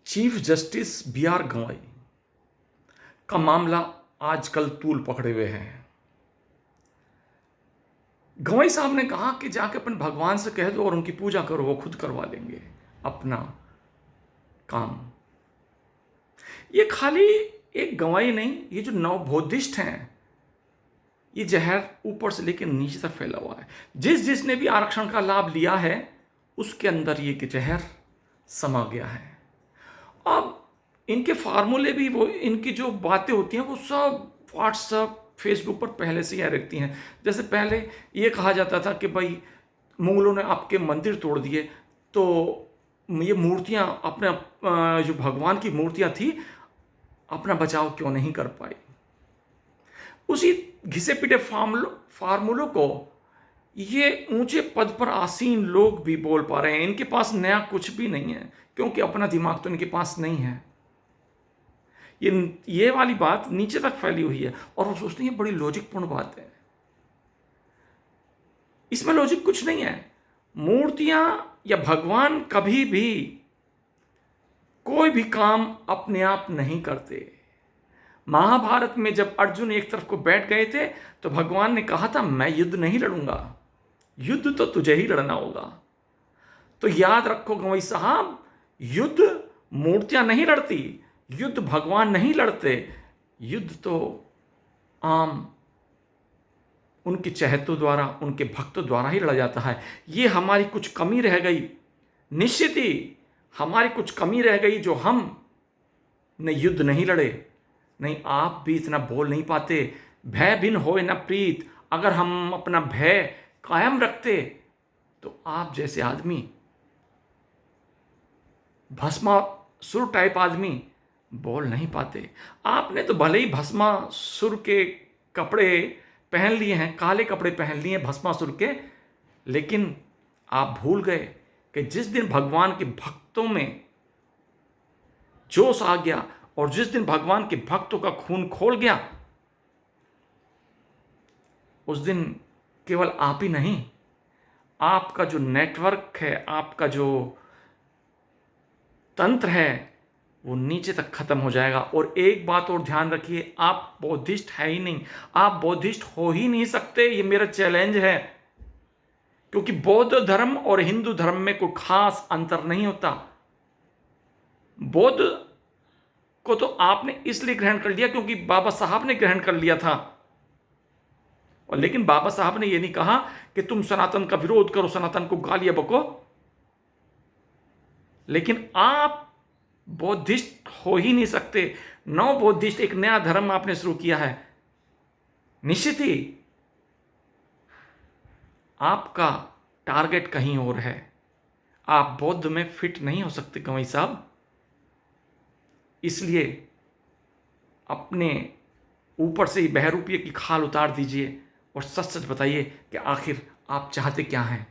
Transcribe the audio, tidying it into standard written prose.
Chief justice B R Gavai का मामला आजकल तूल पकड़े हुए है। गवई साहब ने कहा कि जाके अपने भगवान से कह दो और उनकी पूजा करो, वो खुद करवा लेंगे अपना काम। ये खाली एक गवई नहीं, ये जो नवबोधिस्ट हैं, ये जहर ऊपर से लेकर नीचे तक फैला हुआ है। जिसने भी आरक्षण का लाभ लिया है उसके अंदर ये जहर समा गया है। अब इनके फार्मूले भी, वो इनकी जो बातें होती हैं वो सब व्हाट्सएप फेसबुक पर पहले से ही रखती हैं। जैसे पहले ये कहा जाता था कि भाई मुगलों ने आपके मंदिर तोड़ दिए, तो ये मूर्तियां अपने जो भगवान की मूर्तियां थी अपना बचाव क्यों नहीं कर पाई। उसी घिसे पिटे फार्मूलों को ये ऊंचे पद पर आसीन लोग भी बोल पा रहे हैं। इनके पास नया कुछ भी नहीं है, क्योंकि अपना दिमाग तो इनके पास नहीं है। ये वाली बात नीचे तक फैली हुई है और वो सोचते हैं ये बड़ी लॉजिकपूर्ण बात है। इसमें लॉजिक कुछ नहीं है। मूर्तियां या भगवान कभी भी कोई भी काम अपने आप नहीं करते। महाभारत में जब अर्जुन एक तरफ को बैठ गए थे तो भगवान ने कहा था मैं युद्ध नहीं लड़ूंगा, युद्ध तो तुझे ही लड़ना होगा। तो याद रखो गवई साहब, युद्ध मूर्तियां नहीं लड़ती, युद्ध भगवान नहीं लड़ते, युद्ध तो आम उनके चहेतों द्वारा, उनके भक्तों द्वारा ही लड़ा जाता है। ये हमारी कुछ कमी रह गई, निश्चित ही हमारी कुछ कमी रह गई जो हम ने युद्ध नहीं लड़े। नहीं, आप भी इतना बोल नहीं पाते। भय बिन होए न प्रीत, अगर हम अपना भय कायम रखते तो आप जैसे आदमी, भस्मासुर टाइप आदमी बोल नहीं पाते। आपने तो भले ही भस्मासुर के कपड़े पहन लिए हैं, काले कपड़े पहन लिए हैं भस्मासुर के, लेकिन आप भूल गए कि जिस दिन भगवान के भक्तों में जोश आ गया और जिस दिन भगवान के भक्तों का खून खोल गया, उस दिन केवल आप ही नहीं, आपका जो नेटवर्क है, आपका जो तंत्र है, वो नीचे तक खत्म हो जाएगा। और एक बात और ध्यान रखिए, आप बौद्धिस्ट है ही नहीं, आप बौद्धिस्ट हो ही नहीं सकते। ये मेरा चैलेंज है, क्योंकि बौद्ध धर्म और हिंदू धर्म में कोई खास अंतर नहीं होता। बौद्ध को तो आपने इसलिए ग्रहण कर लिया क्योंकि बाबा साहब ने ग्रहण कर लिया था, और लेकिन बाबा साहब ने यह नहीं कहा कि तुम सनातन का विरोध करो, सनातन को गालियां बको। लेकिन आप बौद्धिस्ट हो ही नहीं सकते। नव बौद्धिस्ट, एक नया धर्म आपने शुरू किया है, निश्चित ही आपका टारगेट कहीं और है। आप बौद्ध में फिट नहीं हो सकते गवई साहब। इसलिए अपने ऊपर से ही बहरूपिये की खाल उतार दीजिए और सच सच बताइए कि आखिर आप चाहते क्या हैं।